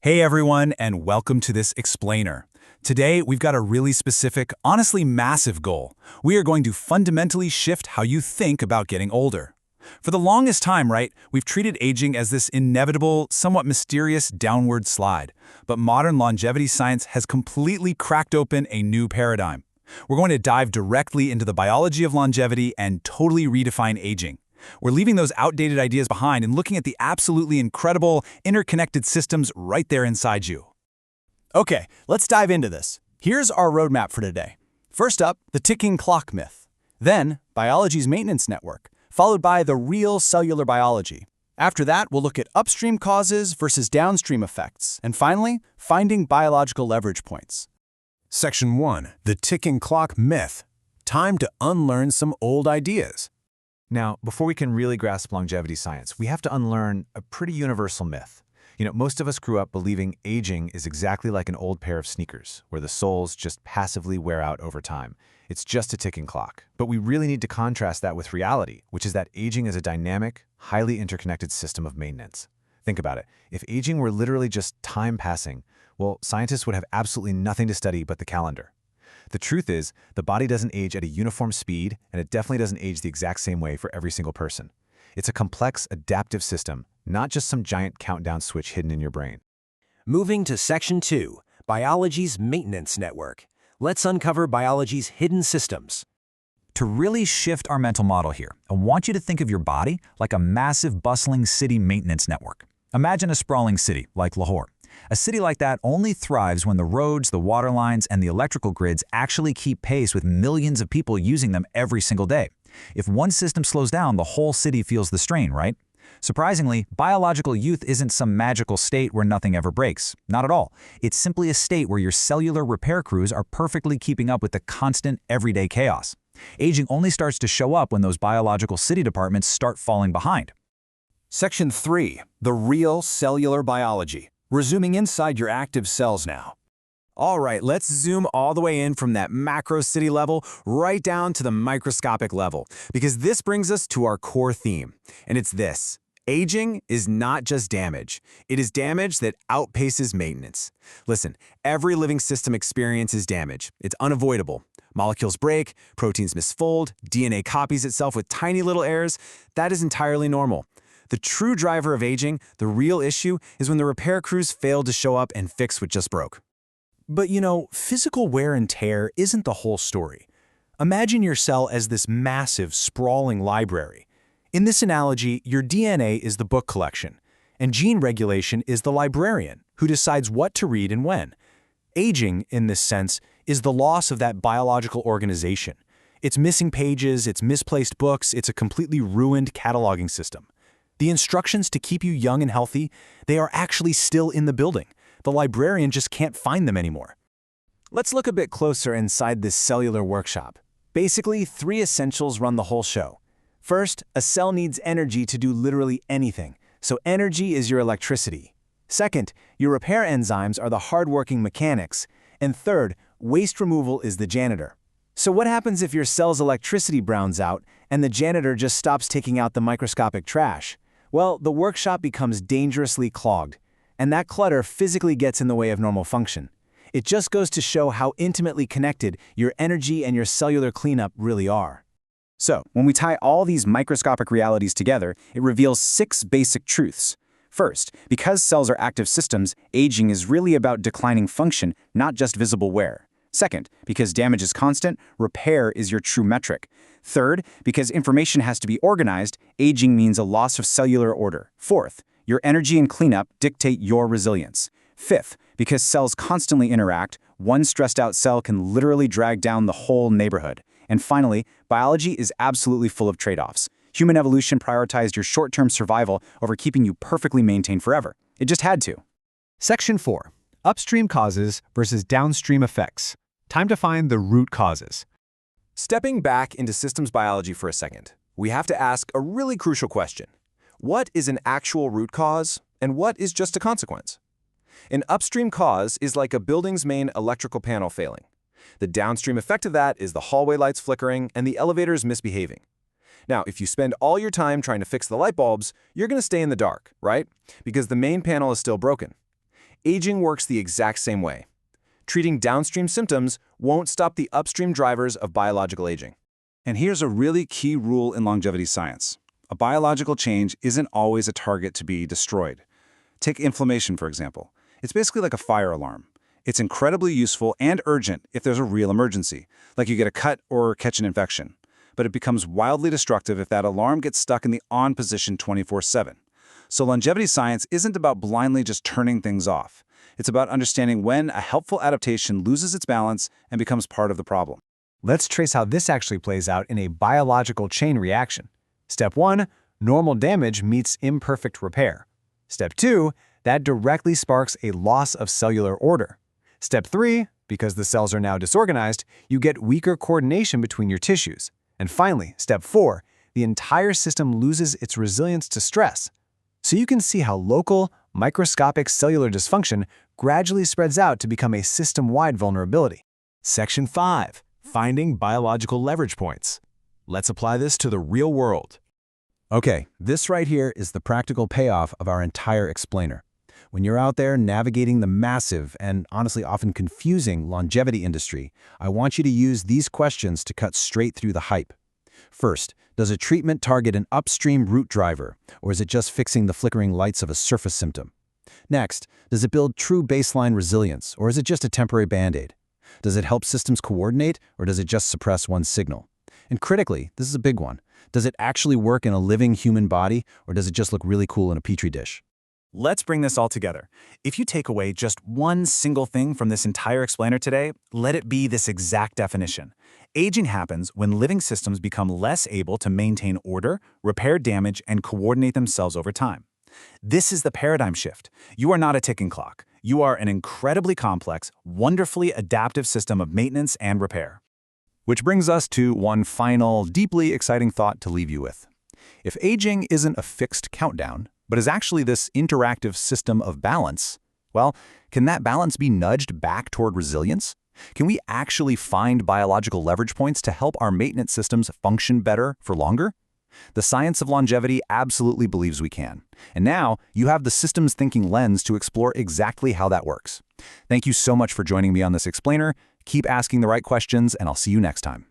Hey everyone, and welcome to this explainer. Today, we've got a really specific, honestly massive goal. We are going to fundamentally shift how you think about getting older. For the longest time, right, we've treated aging as this inevitable, somewhat mysterious downward slide. But modern longevity science has completely cracked open a new paradigm. We're going to dive directly into the biology of longevity and totally redefine aging. We're leaving those outdated ideas behind and looking at the absolutely incredible, interconnected systems right there inside you. Okay, let's dive into this. Here's our roadmap for today. First up, the ticking clock myth. Then, biology's maintenance network, followed by the real cellular biology. After that, we'll look at upstream causes versus downstream effects. And finally, finding biological leverage points. Section 1. The ticking clock myth. Time to unlearn some old ideas. Now, before we can really grasp longevity science, we have to unlearn a pretty universal myth. Most of us grew up believing aging is exactly like an old pair of sneakers, where the soles just passively wear out over time. It's just a ticking clock. But we really need to contrast that with reality, which is that aging is a dynamic, highly interconnected system of maintenance. Think about it. If aging were literally just time passing, well, scientists would have absolutely nothing to study but the calendar. The truth is, the body doesn't age at a uniform speed, and it definitely doesn't age the exact same way for every single person. It's a complex, adaptive system, not just some giant countdown switch hidden in your brain. Moving to Section 2, Biology's Maintenance Network. Let's uncover biology's hidden systems. To really shift our mental model here, I want you to think of your body like a massive, bustling city maintenance network. Imagine a sprawling city like Lahore. A city like that only thrives when the roads, the water lines, and the electrical grids actually keep pace with millions of people using them every single day. If one system slows down, the whole city feels the strain, right? Surprisingly, biological youth isn't some magical state where nothing ever breaks. Not at all. It's simply a state where your cellular repair crews are perfectly keeping up with the constant, everyday chaos. Aging only starts to show up when those biological city departments start falling behind. Section 3. The real cellular biology. We're zooming inside your active cells now. All right, let's zoom all the way in from that macro city level right down to the microscopic level, because this brings us to our core theme, and it's this. Aging is not just damage. It is damage that outpaces maintenance. Listen, every living system experiences damage. It's unavoidable. Molecules break, proteins misfold, DNA copies itself with tiny little errors. That is entirely normal. The true driver of aging, the real issue, is when the repair crews fail to show up and fix what just broke. But physical wear and tear isn't the whole story. Imagine your cell as this massive, sprawling library. In this analogy, your DNA is the book collection, and gene regulation is the librarian who decides what to read and when. Aging, in this sense, is the loss of that biological organization. It's missing pages, it's misplaced books, it's a completely ruined cataloging system. The instructions to keep you young and healthy, they are actually still in the building. The librarian just can't find them anymore. Let's look a bit closer inside this cellular workshop. Basically, 3 essentials run the whole show. First, a cell needs energy to do literally anything, so energy is your electricity. Second, your repair enzymes are the hardworking mechanics. And third, waste removal is the janitor. So what happens if your cell's electricity browns out and the janitor just stops taking out the microscopic trash? Well, the workshop becomes dangerously clogged, and that clutter physically gets in the way of normal function. It just goes to show how intimately connected your energy and your cellular cleanup really are. So, when we tie all these microscopic realities together, it reveals 6 basic truths. First, because cells are active systems, aging is really about declining function, not just visible wear. Second, because damage is constant, repair is your true metric. Third, because information has to be organized, aging means a loss of cellular order. Fourth, your energy and cleanup dictate your resilience. Fifth, because cells constantly interact, one stressed out cell can literally drag down the whole neighborhood. And finally, biology is absolutely full of trade-offs. Human evolution prioritized your short-term survival over keeping you perfectly maintained forever. It just had to. Section 4. Upstream causes versus downstream effects. Time to find the root causes. Stepping back into systems biology for a second, we have to ask a really crucial question. What is an actual root cause, and what is just a consequence? An upstream cause is like a building's main electrical panel failing. The downstream effect of that is the hallway lights flickering and the elevators misbehaving. Now, if you spend all your time trying to fix the light bulbs, you're going to stay in the dark, right? Because the main panel is still broken. Aging works the exact same way. Treating downstream symptoms won't stop the upstream drivers of biological aging. And here's a really key rule in longevity science. A biological change isn't always a target to be destroyed. Take inflammation, for example. It's basically like a fire alarm. It's incredibly useful and urgent if there's a real emergency, like you get a cut or catch an infection. But it becomes wildly destructive if that alarm gets stuck in the on position 24/7. So longevity science isn't about blindly just turning things off. It's about understanding when a helpful adaptation loses its balance and becomes part of the problem. Let's trace how this actually plays out in a biological chain reaction. Step 1, normal damage meets imperfect repair. Step 2, that directly sparks a loss of cellular order. Step 3, because the cells are now disorganized, you get weaker coordination between your tissues. And finally, step 4, the entire system loses its resilience to stress. So you can see how local, microscopic cellular dysfunction gradually spreads out to become a system-wide vulnerability. Section 5. Finding biological leverage points. Let's apply this to the real world. Okay, this right here is the practical payoff of our entire explainer. When you're out there navigating the massive and honestly often confusing longevity industry, I want you to use these questions to cut straight through the hype. First, does a treatment target an upstream root driver, or is it just fixing the flickering lights of a surface symptom? Next, does it build true baseline resilience, or is it just a temporary band-aid? Does it help systems coordinate, or does it just suppress one signal? And critically, this is a big one, does it actually work in a living human body, or does it just look really cool in a petri dish? Let's bring this all together. If you take away just one single thing from this entire explainer today, let it be this exact definition. Aging happens when living systems become less able to maintain order, repair damage, and coordinate themselves over time. This is the paradigm shift. You are not a ticking clock. You are an incredibly complex, wonderfully adaptive system of maintenance and repair. Which brings us to one final, deeply exciting thought to leave you with. If aging isn't a fixed countdown, but is actually this interactive system of balance, well, can that balance be nudged back toward resilience? Can we actually find biological leverage points to help our maintenance systems function better for longer? The science of longevity absolutely believes we can. And now you have the systems thinking lens to explore exactly how that works. Thank you so much for joining me on this explainer. Keep asking the right questions, and I'll see you next time.